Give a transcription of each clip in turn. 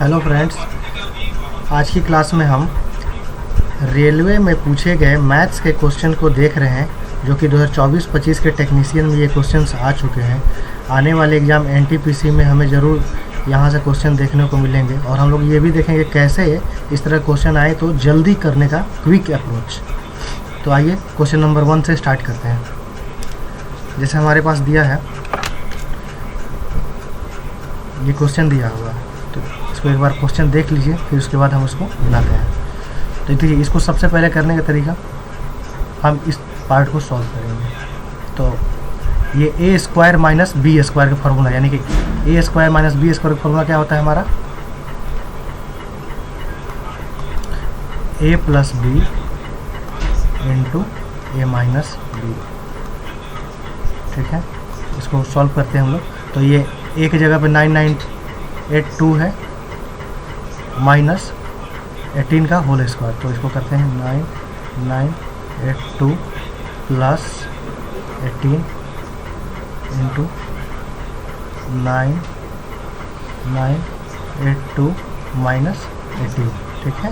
Hello friends, आज की class में हम रेलवे में पूछे गए मैथ्स के क्वेश्चन को देख रहे हैं, जो कि 2024-25 के टेक्नीशियन में ये क्वेश्चंस आ चुके हैं। आने वाले एग्ज़ाम एनटीपीसी में हमें ज़रूर यहाँ से क्वेश्चन देखने को मिलेंगे, और हम लोग ये भी देखेंगे कैसे इस तरह क्वेश्चन आए तो जल्दी करने का क्विक अप्रोच। तो आइए क्वेश्चन नंबर 1 से स्टार्ट करते हैं। जैसे हमारे पास दिया है, ये क्वेश्चन दिया हुआ है, तो इसको एक बार क्वेश्चन देख लीजिए, फिर उसके बाद हम उसको बनाते हैं। तो देखिए, इसको सबसे पहले करने का तरीका, हम इस पार्ट को सॉल्व करेंगे। तो ये ए स्क्वायर माइनस बी स्क्वायर का फॉर्मूला, यानी कि ए स्क्वायर माइनस बी स्क्वायर का फॉर्मूला क्या होता है हमारा, ए प्लस बी इंटू ए माइनस बी। ठीक है, इसको सॉल्व करते हैं हम लोग। तो ये ए की जगह पे 9982 है, माइनस 18 का होल स्क्वायर। तो इसको करते हैं 9982 प्लस 18 इंटू 9982 माइनस 18। ठीक है,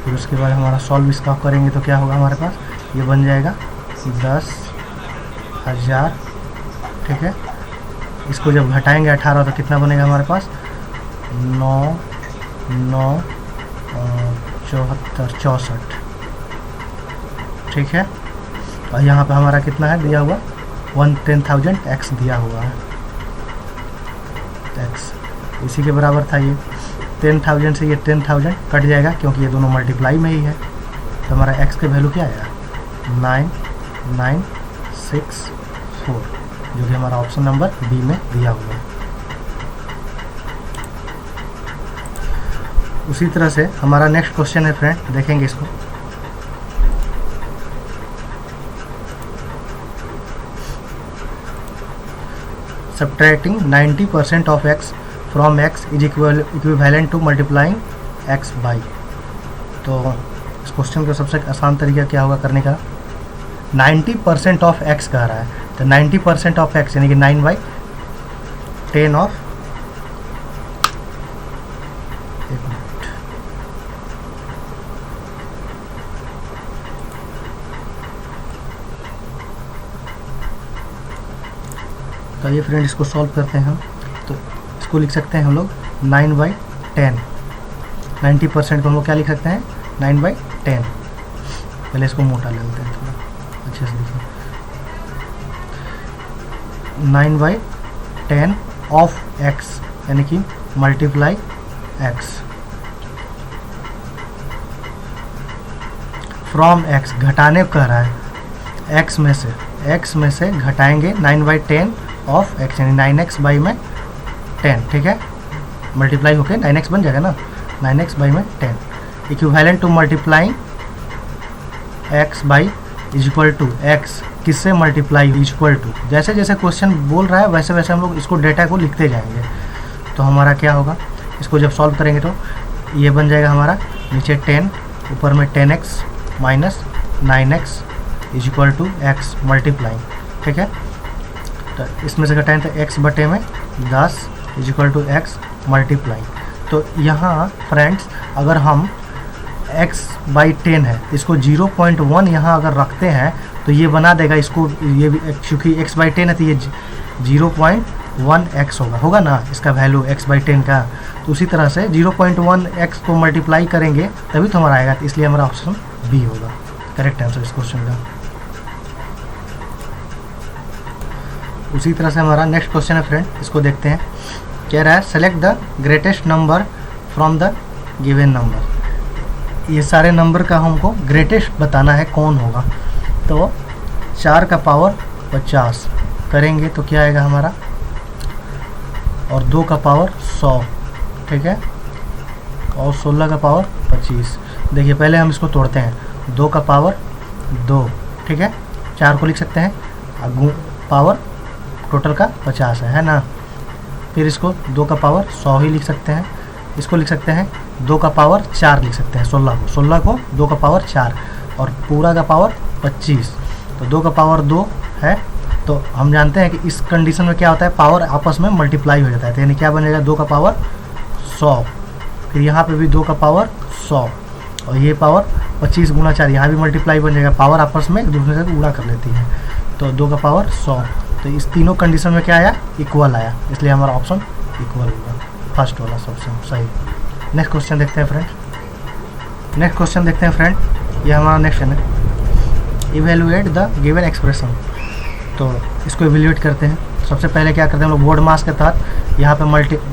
फिर उसके बाद हमारा सॉल्व इसका करेंगे तो क्या होगा हमारे पास, ये बन जाएगा 10,000। ठीक है, इसको जब घटाएंगे 18 तो कितना बनेगा हमारे पास, 9,974,64। ठीक है, और यहाँ पे हमारा कितना है दिया हुआ, 10,000 x दिया हुआ है, x इसी के बराबर था। ये 10,000 से ये 10,000 कट जाएगा, क्योंकि ये दोनों मल्टीप्लाई में ही है। तो हमारा x का वैल्यू क्या आएगा, 9964, जो कि हमारा ऑप्शन नंबर बी में दिया हुआ है। उसी तरह से हमारा नेक्स्ट क्वेश्चन है फ्रेंड, देखेंगे इसको। Subtracting 90% of x from x is equivalent to multiplying x by. तो इस क्वेश्चन का सबसे आसान तरीका क्या होगा करने का, 90% ऑफ x कह रहा है, तो 90% ऑफ x यानी कि 9/10 ऑफ, एक मिनट, तो ये फ्रेंड इसको सॉल्व करते हैं हम। तो इसको लिख सकते हैं हम लोग 9/10। 90% को हम लोग क्या लिख सकते हैं, 9/10। पहले इसको मोटा ले लेते हैं थोड़ा अच्छे से, देखिए 9/10 ऑफ x यानी कि मल्टीप्लाई x फ्रॉम x, घटाने को कह रहा है, x में से घटाएंगे 9/10 ऑफ x, यानी 9x बाई में 10। ठीक है, मल्टीप्लाई होके 9x बन जाएगा ना, 9x बाई में 10 equivalent to multiplying x by is equal to x किससे मल्टीप्लाई इक्वल टू, जैसे जैसे क्वेश्चन बोल रहा है वैसे वैसे हम लोग इसको डेटा को लिखते जाएंगे। तो हमारा क्या होगा, इसको जब सॉल्व करेंगे तो ये बन जाएगा हमारा, नीचे 10 ऊपर में 10x minus 9x is equal to x multiplying. ठीक है, तो इसमें से घटाएं तो x बटे में 10 is equal to x multiplying. तो यहाँ फ्रेंड्स अगर हम x बाई 10 है, इसको 0.1 यहाँ अगर रखते हैं तो ये बना देगा इसको, ये भी क्योंकि x बाई 10 है तो ये 0.1x होगा ना इसका वैल्यू x बाई 10 का। तो उसी तरह से 0.1x को मल्टीप्लाई करेंगे तभी तो हमारा आएगा, तो इसलिए हमारा ऑप्शन बी होगा करेक्ट आंसर इस क्वेश्चन का। उसी तरह से हमारा नेक्स्ट क्वेश्चन है फ्रेंड, इसको देखते हैं। कह रहा है select the greatest number from the given number. ये सारे नंबर का हमको ग्रेटेस्ट बताना है कौन होगा। तो 4 का पावर 50 करेंगे तो क्या आएगा हमारा, और 2 का पावर 100। ठीक है, और 16 का पावर 25। देखिए पहले हम इसको तोड़ते हैं, 2 का पावर 2। ठीक है, 4 को लिख सकते हैं, पावर टोटल का 50 है ना। फिर इसको 2 का पावर 100 ही लिख सकते हैं, इसको लिख सकते हैं 2 का पावर 4 लिख सकते हैं, 16 को 2 का पावर 4, और पूरा का पावर 25। तो 2 का पावर 2 है, तो हम जानते हैं कि इस कंडीशन में क्या होता है, पावर आपस में मल्टीप्लाई हो जाता है। तो यानी क्या बनेगा, 2 का पावर 100 फिर यहाँ पे भी 2 का पावर 100 और ये पावर 25 गुणा 4, यहाँ भी मल्टीप्लाई बन जाएगा, पावर आपस में एक दूसरे से गुणा कर लेती है, तो 2 का पावर 100। तो इस तीनों कंडीशन में क्या आया, इक्वल आया, इसलिए हमारा ऑप्शन इक्वल होगा, फर्स्ट वाला सबसे सही। नेक्स्ट क्वेश्चन देखते हैं फ्रेंड, ये हमारा नेक्स्ट है, इवेलुएट द गिवन एक्सप्रेशन। तो इसको इवेल्युएट करते हैं। सबसे पहले क्या करते हैं हम लोग, बोर्ड मास के तहत यहाँ पे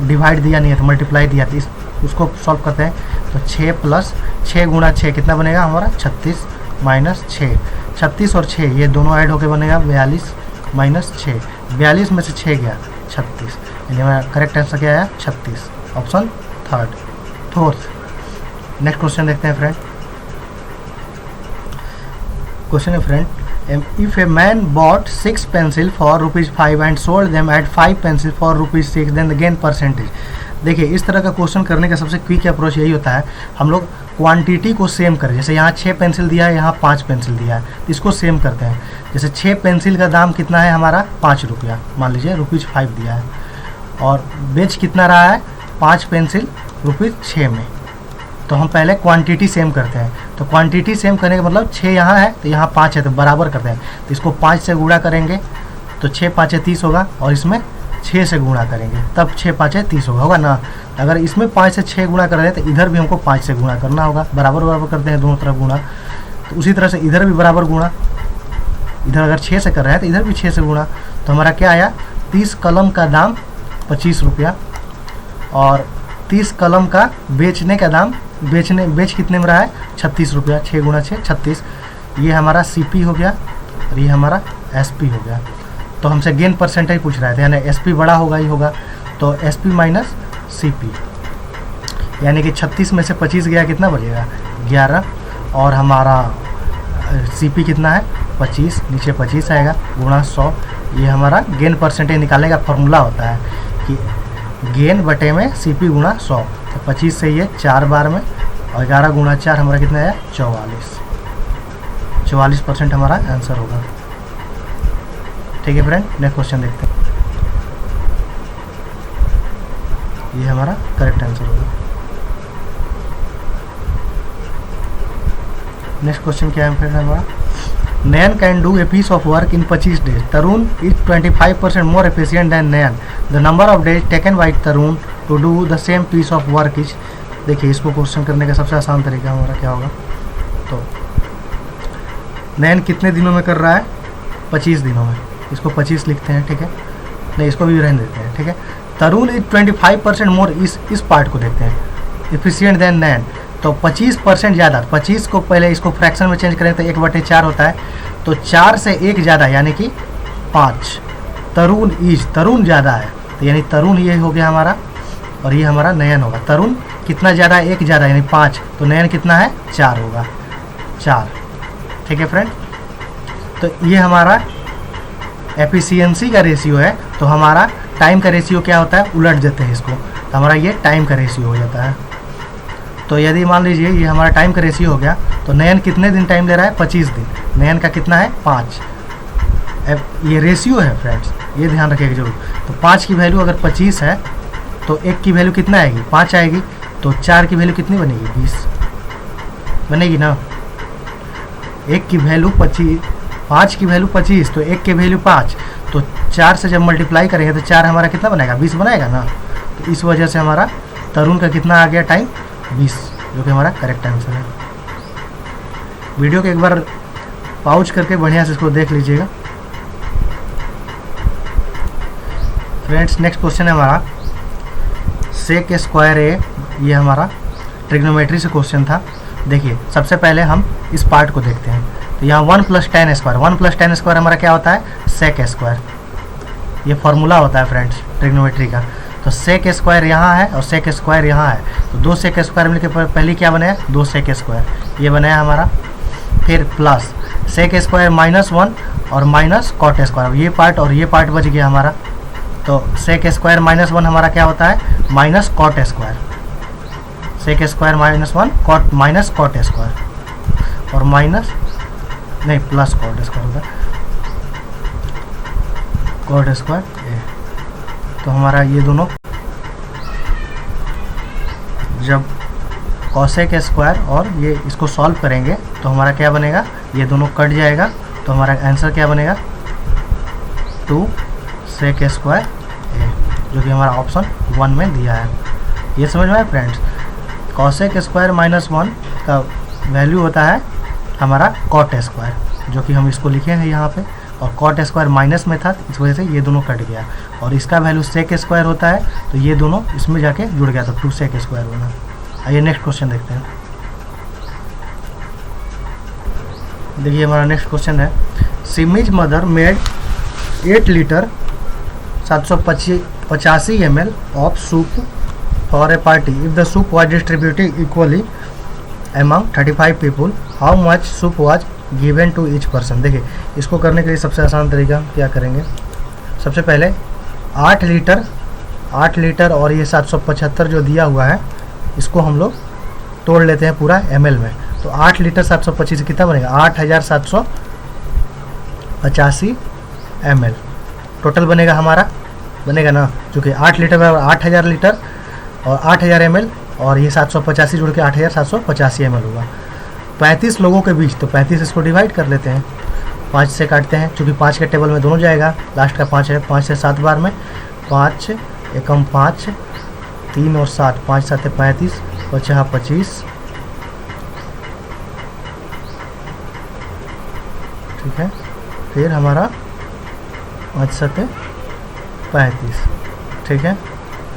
डिवाइड दिया नहीं है तो मल्टीप्लाई दिया था, उसको सॉल्व करते हैं। तो 6 प्लस 6 गुणा 6 कितना बनेगा हमारा 36 माइनस 6, 36 और 6 ये दोनों ऐड होकर बनेगा 42 माइनस 6, 42 में से 6 गया 36, यानी हमारा करेक्ट आंसर क्या आया 36, ऑप्शन फोर्थ। नेक्स्ट क्वेश्चन देखते हैं फ्रेंड। क्वेश्चन है friend, if a man bought 6 pencil for ₹5 and sold them at 5 pencil for ₹6, then the gain percentage। देखिए इस तरह का क्वेश्चन करने का सबसे क्विक अप्रोच यही होता है, हम लोग क्वांटिटी को सेम करें। जैसे यहाँ 6 पेंसिल दिया है, यहाँ 5 पेंसिल दिया है, तो इसको सेम करते हैं। जैसे 6 पेंसिल का दाम कितना है हमारा 5 रुपया, मान लीजिए ₹5 दिया है, और बेच कितना रहा है 5 पेंसिल ₹6 में। तो हम पहले क्वांटिटी सेम करते हैं। तो क्वांटिटी सेम करने का मतलब 6 यहाँ है तो यहाँ 5 है, तो बराबर करते हैं। तो इसको 5 से गुणा करेंगे तो 6 5 30 होगा, और इसमें 6 से गुणा करेंगे तब 6 5 30 होगा ना। अगर इसमें 5 से 6 गुणा कर रहे हैं तो इधर भी हमको 5 से गुणा करना होगा, बराबर करते हैं दोनों तरफ गुणा। तो उसी तरह से इधर भी बराबर गुणा, इधर अगर 6 से कर रहे हैं तो इधर भी 6 से गुणा। तो हमारा क्या आया, 30 कलम का दाम 25 रुपया, और 30 कलम का बेचने का दाम बेच कितने में रहा है 36 रुपया, 6 गुणा 6 36। ये हमारा CP हो गया और ये हमारा SP हो गया। तो हमसे गेन परसेंटेज पूछ रहा है, यानी SP बड़ा होगा ही होगा, तो SP माइनस CP, यानी कि 36 में से 25 गया, कितना बचेगा 11, और हमारा CP कितना है 25, नीचे 25 आएगा गुणा 100। ये हमारा गेन परसेंटेज निकालने का फॉर्मूला होता है कि गेन बटे में CP गुणा 100। तो 25 से ये 4 बार में, और 11 गुणा 4 हमारा कितना है 44% हमारा आंसर होगा। ठीक है फ्रेंड, नेक्स्ट क्वेश्चन देखते हैं। ये हमारा करेक्ट आंसर होगा। नेक्स्ट क्वेश्चन क्या है फ्रेंड हमारा, Nayan can do a piece of work in 25 days. Tarun is 25% more efficient than Nayan. The number of days taken by Tarun to do the same piece of work is। देखिए इसको question करने का सबसे आसान तरीका हमारा क्या होगा, तो नयन कितने दिनों में कर रहा है 25 दिनों में, इसको 25 लिखते हैं, ठीक है, नहीं इसको भी रहने देते हैं, ठीक है। तरुण इज 25% मोर, इस पार्ट को देखते हैं, एफिशिएंट देन नयन, तो 25% ज़्यादा। 25 को पहले इसको फ्रैक्शन में चेंज करें तो 1/4 होता है, तो 4 से 1 ज़्यादा यानी कि 5। तरुण ज़्यादा है, तो यानी तरुण ये हो गया हमारा, और ये हमारा नयन होगा। तरुण कितना ज़्यादा है, 1 ज़्यादा यानी 5, तो नयन कितना है 4 होगा, 4। ठीक है फ्रेंड, तो ये हमारा एफिशिएंसी का रेशियो है। तो हमारा टाइम का रेशियो क्या होता है, उलट देते हैं इसको, तो हमारा ये टाइम का रेशियो हो जाता है। तो यदि मान लीजिए ये हमारा टाइम का रेशियो हो गया, तो नयन कितने दिन टाइम ले रहा है 25 दिन, नयन का कितना है 5। ये रेशियो है फ्रेंड्स, ये ध्यान रखिएगा जरूर। तो 5 की वैल्यू अगर 25 है तो 1 की वैल्यू कितना आएगी 5 आएगी, तो 4 की वैल्यू कितनी बनेगी 20 बनेगी ना। 1 की वैल्यू 25, 5 की वैल्यू 25, तो 1 की वैल्यू 5, तो 4 से जब मल्टीप्लाई करेंगे तो 4 हमारा कितना बनाएगा 20 बनाएगा ना। तो इस वजह से हमारा तरुण का कितना आ गया टाइम 20, जो कि हमारा करेक्ट आंसर है। वीडियो को एक बार पाउच करके बढ़िया से इसको देख लीजिएगा फ्रेंड्स। नेक्स्ट क्वेश्चन है हमारा सेक स्क्वायर ए, ये हमारा ट्रिग्नोमेट्री से क्वेश्चन था। देखिए सबसे पहले हम इस पार्ट को देखते हैं। तो यहाँ 1 + 10 स्क्वायर, 1 + 10 स्क्वायर हमारा क्या होता है सेक स्क्वायर, ये फॉर्मूला होता है फ्रेंड्स ट्रिग्नोमेट्री का। तो सेक स्क्वायर यहाँ है और सेक स्क्वायर यहाँ है, तो 2 सेक स्क्वायर मिलकर पहले क्या बनाया 2 सेक स्क्वायर, ये बनाया हमारा। फिर प्लस सेक स्क्वायर -1 और माइनस कॉट स्क्वायर, ये पार्ट और ये पार्ट बच गया हमारा। तो सेक स्क्वायर -1 हमारा क्या होता है minus cot square, sec square -1 cot minus cot square, और माइनस नहीं प्लस कॉट स्क्वायर होता है, कॉट स्क्वायर। तो हमारा ये दोनों जब कॉसेक स्क्वायर और ये इसको सॉल्व करेंगे तो हमारा क्या बनेगा, ये दोनों कट जाएगा, तो हमारा आंसर क्या बनेगा 2 सेक स्क्वायर ए, जो कि हमारा ऑप्शन 1 में दिया है। ये समझ में आया फ्रेंड्स। कॉसेक स्क्वायर -1 का वैल्यू होता है हमारा कॉट स्क्वायर, जो कि हम इसको लिखे हैं यहाँ पे, और कॉट स्क्वायर माइनस में था, इस वजह से ये दोनों कट गया, और इसका वैल्यू सेक स्क्वायर होता है, तो ये दोनों इसमें जाके जुड़ गया, तो 2 सेक स्क्वायर बना। आइए नेक्स्ट क्वेश्चन देखते हैं। देखिए हमारा नेक्स्ट क्वेश्चन है, Simi's mother made 8 litre 785 ml of soup for a party. If the soup was distributed equally among 35 people, how much soup was given to each person। देखिए इसको करने के लिए सबसे आसान तरीका क्या करेंगे, सबसे पहले 8 लीटर और ये 775 जो दिया हुआ है इसको हम लोग तोड़ लेते हैं पूरा ml में। तो 8 लीटर 725 कितना बनेगा, 8785 ml टोटल बनेगा हमारा, बनेगा ना, क्योंकि 8 लीटर बराबर 8000 लीटर और 8000 ml, और ये 785 जुड़ के 8785 ml होगा। 35 लोगों के बीच, तो 35 इसको डिवाइड कर लेते हैं, 5 से काटते हैं, क्योंकि 5 के टेबल में दोनों जाएगा, लास्ट का 5 है, 5 से 7 बार में 5 एकम 5 3 और 7, 5 7 35 5 25, ठीक है। फिर हमारा 5 7 35, ठीक है,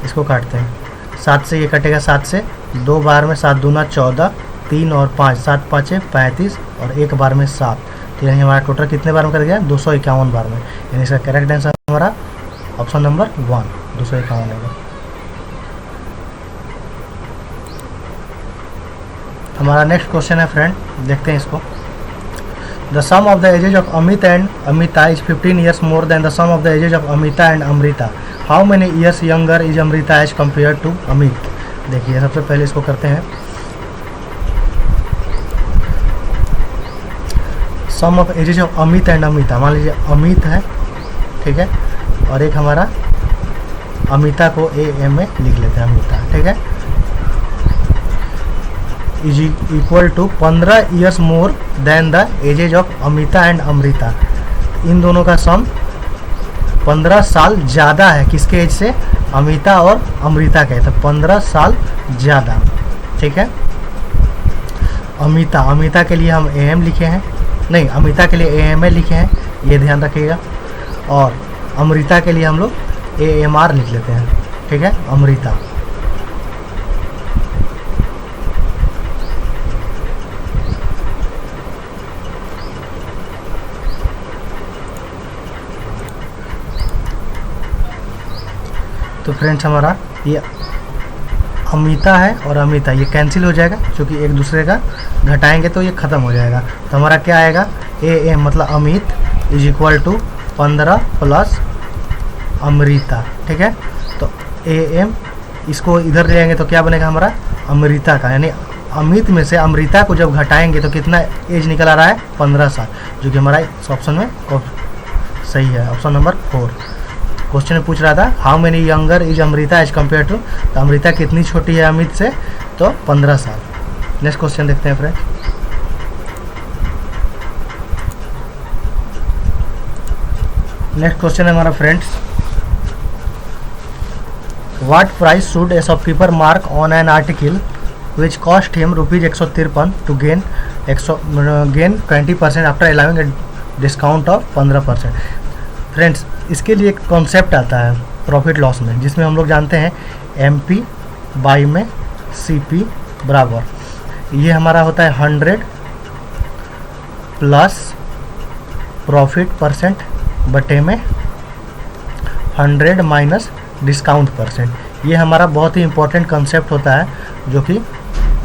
इसको काटते हैं, 7 से ये कटेगा, 7 से 2 बार में 7 दूना 14, 3 और 5 7 5 35 और 1 बार में 7, तो यानी हमारा टोटल कितने बार में कर गया 251 बार में, यानी इसका करेक्ट आंसर हमारा ऑप्शन नंबर 1 251 होगा। हमारा नेक्स्ट क्वेश्चन है फ्रेंड, देखते हैं इसको। The sum of the ages of Amit and Amita is 15 years more than the sum of the ages of Amita and Amrita. How many years younger is Amrita as compare to Amit. देखिए सबसे पहले इसको करते हैं, sum of ages of Amit and Amita. मान लीजिए अमित है, ठीक है, और एक हमारा अमिता को AM में लिख लेते हैं, अमिता, ठीक है, is equal to 15 years more than the ages of Amita and Amrita. इन दोनों का सम 15 साल ज़्यादा है, किसके एज से, अमिता और अमृता के, तो 15 साल ज़्यादा, ठीक है। अमिता के लिए हम AM लिखे हैं, नहीं अमिता के लिए AMA लिखे हैं, ये ध्यान रखिएगा, और अमृता के लिए हम लोग AMR लिख लेते हैं, ठीक है, अमृता। तो फ्रेंड्स हमारा ये अमिता है और अमिता ये कैंसिल हो जाएगा, क्योंकि एक दूसरे का घटाएंगे तो ये ख़त्म हो जाएगा। तो हमारा क्या आएगा, AM मतलब Amit is equal to 15 plus Amrita, ठीक है। तो AM इसको इधर ले आएंगे तो क्या बनेगा हमारा अमृता का, यानी अमित में से अमृता को जब घटाएंगे तो कितना एज निकल आ रहा है 15 साल, जो कि हमारा इस ऑप्शन में सही है, ऑप्शन नंबर 4। क्वेश्चन में पूछ रहा था how many younger is Amrita as compare to, तो अमृता कितनी छोटी है अमित से, तो 15 साल। नेक्स्ट क्वेश्चन देखते हैं फ्रेंड। नेक्स्ट क्वेश्चन है हमारा friends, what price should a shopkeeper mark on an article which cost him ₹153 to gain 20% after allowing a discount of 15%। Friends इसके लिए एक कॉन्सेप्ट आता है प्रॉफिट लॉस में, जिसमें हम लोग जानते हैं MP बाई में CP बराबर, ये हमारा होता है 100 प्लस प्रॉफिट परसेंट बटे में 100 माइनस डिस्काउंट परसेंट। ये हमारा बहुत ही इंपॉर्टेंट कंसेप्ट होता है, जो कि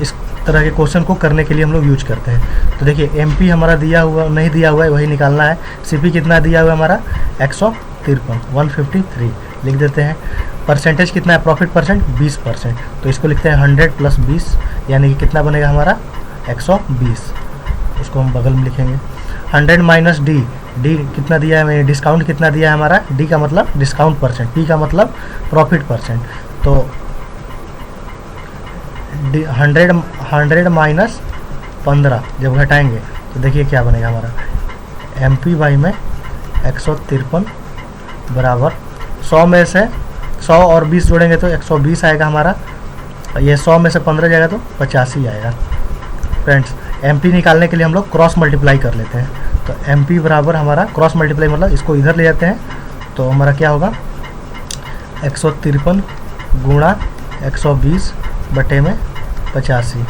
इस तरह के क्वेश्चन को करने के लिए हम लोग यूज करते हैं। तो देखिए MP हमारा दिया हुआ नहीं दिया हुआ है, वही निकालना है। CP कितना दिया हुआ है हमारा 153 लिख देते हैं। परसेंटेज कितना है प्रॉफिट परसेंट 20%, तो इसको लिखते हैं 100 प्लस 20, यानी कि कितना बनेगा हमारा 120, उसको हम बगल में लिखेंगे। 100 माइनस D कितना दिया है, मैंने डिस्काउंट कितना दिया है हमारा, D का मतलब डिस्काउंट परसेंट, P का मतलब प्रॉफिट परसेंट। तो 100 माइनस 15 जब घटाएंगे तो देखिए क्या बनेगा हमारा, MP बाई में 153 बराबर 100 में से 100 और 20 जोड़ेंगे तो 120 आएगा हमारा। ये 100 में से 15 जाएगा तो 85 आएगा। फ्रेंड्स MP निकालने के लिए हम लोग क्रॉस मल्टीप्लाई कर लेते हैं। तो MP बराबर हमारा क्रॉस मल्टीप्लाई मतलब इसको इधर ले जाते हैं तो हमारा क्या होगा, 153 गुणा 120 बटे में 85।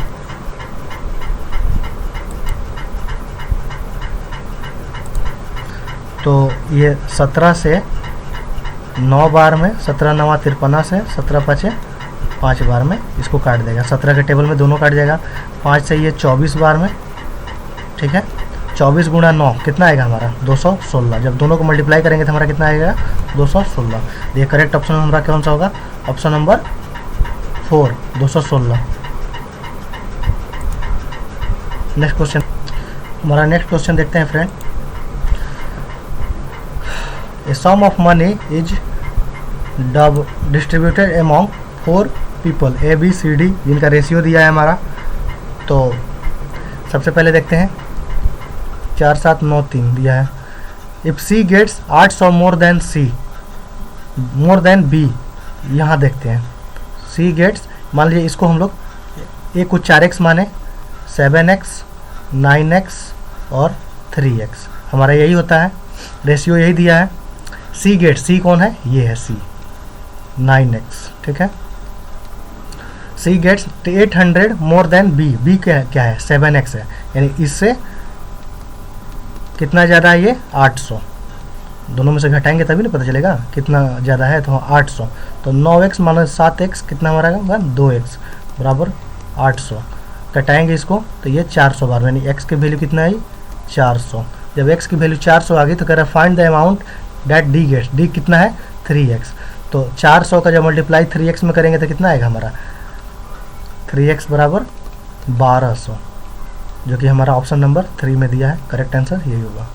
तो ये 17 से 9 बार में 17 9 53 से 17 5 5 बार में इसको काट देगा। 17 के टेबल में दोनों काट जाएगा। 5 से ये 24 बार में, ठीक है। 24 गुणा 9 कितना आएगा हमारा, 216। जब दोनों को मल्टीप्लाई करेंगे तो हमारा कितना आएगा, 216। ये करेक्ट ऑप्शन हमारा कौन सा होगा, ऑप्शन नंबर 4, 216। नेक्स्ट क्वेश्चन, हमारा नेक्स्ट क्वेश्चन देखते हैं friend. A sum of money is distributed among 4 people A B C D, जिनका रेशियो दिया है हमारा। तो सबसे पहले देखते हैं 4 7 9 3 दिया है। If C gets 800 more than B, यहाँ देखते हैं C gets, मान लीजिए इसको हम लोग एक को 4x माने, 7x 9x और 3x, हमारा यही होता है, रेशियो यही दिया है। C गेट, C कौन है, ये है C 9x, ठीक है। C gets 800 more than B क्या है 7x है, यानी इससे कितना ज़्यादा है ये 800। दोनों में से घटाएंगे तभी ना पता चलेगा कितना ज़्यादा है, तो 800। तो 9x माइनस 7x कितना हमारा होगा, 2x बराबर 800। घटाएंगे इसको तो ये 400 बार, यानी x की वैल्यू कितना है 400। जब x की वैल्यू 400 आ गई तो कह रहा है find the amount that D gets, D कितना है 3x। तो 400 का जब मल्टीप्लाई 3x में करेंगे तो कितना आएगा हमारा, 3x बराबर 1200, जो कि हमारा ऑप्शन नंबर 3 में दिया है। करेक्ट आंसर यही होगा।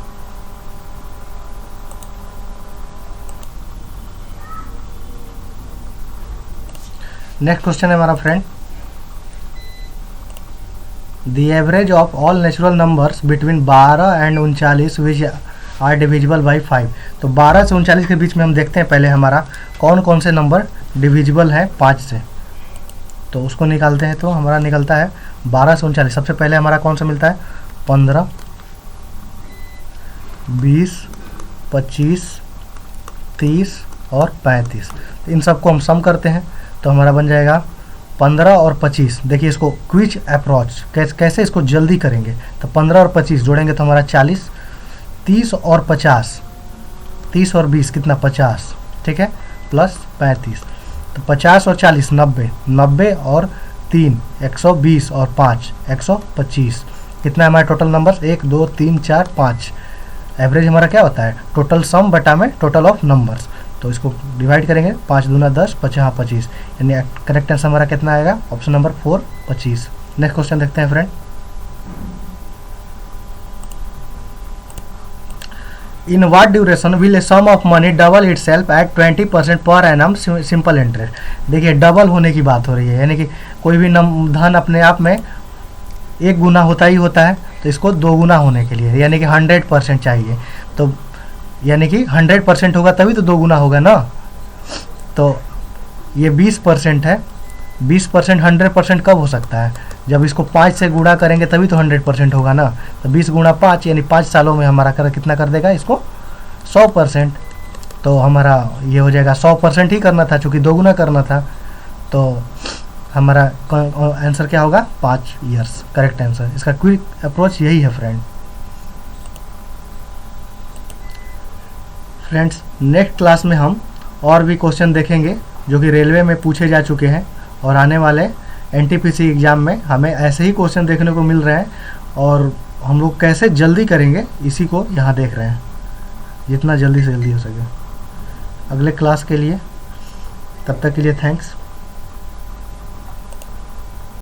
नेक्स्ट क्वेश्चन है हमारा friend, the average of all natural numbers between 12 and 39 which are divisible by 5। तो 12 से 39 के बीच में हम देखते हैं पहले हमारा कौन कौन से नंबर डिविजिबल है 5 से, तो उसको निकालते हैं। तो हमारा निकलता है 12 से 39। सबसे पहले हमारा कौन सा मिलता है, 15 20 25 30 और 35। इन सबको हम सम करते हैं तो हमारा बन जाएगा 15 और 25। देखिए इसको क्विक अप्रोच कैसे इसको जल्दी करेंगे, तो 15 और 25 जोड़ेंगे तो हमारा 40, 30 और 50, 30 और 20 कितना 50, ठीक है, प्लस 35। तो 50 और 40 90, 90 और 3 120 और 5 125। कितना हमारा टोटल नंबर्स 1 2 3 4 5। एवरेज हमारा क्या होता है, टोटल सम बटा में टोटल ऑफ नंबर्स। तो इसको डिवाइड करेंगे 5 दूना 10 50 25, यानी करेक्ट आंसर हमारा कितना आएगा, ऑप्शन नंबर 4 25। नेक्स्ट क्वेश्चन देखते हैं friend, in what duration will a sum of money double itself at 20% per annum simple interest. देखिए डबल होने की बात हो रही है, यानी कि कोई भी धन अपने आप में एक गुना होता ही होता है, तो इसको 2 गुना होने के लिए यानी कि 100% चाहिए। तो यानी कि 100% होगा तभी तो 2 गुना होगा ना। तो ये 20% है, 20% 100% कब हो सकता है, जब इसको 5 से गुणा करेंगे तभी तो 100% होगा ना। तो 20 गुणा 5 यानी 5 सालों में हमारा कितना कर देगा इसको 100%। तो हमारा ये हो जाएगा 100% ही करना था, चूँकि 2 गुना करना था। तो हमारा आंसर क्या होगा 5 ईयर्स। करेक्ट आंसर, इसका क्विक अप्रोच यही है फ्रेंड्स। नेक्स्ट क्लास में हम और भी क्वेश्चन देखेंगे जो कि रेलवे में पूछे जा चुके हैं, और आने वाले NTPC एग्ज़ाम में हमें ऐसे ही क्वेश्चन देखने को मिल रहे हैं, और हम लोग कैसे जल्दी करेंगे इसी को यहाँ देख रहे हैं, जितना जल्दी से जल्दी हो सके। अगले क्लास के लिए, तब तक के लिए थैंक्स।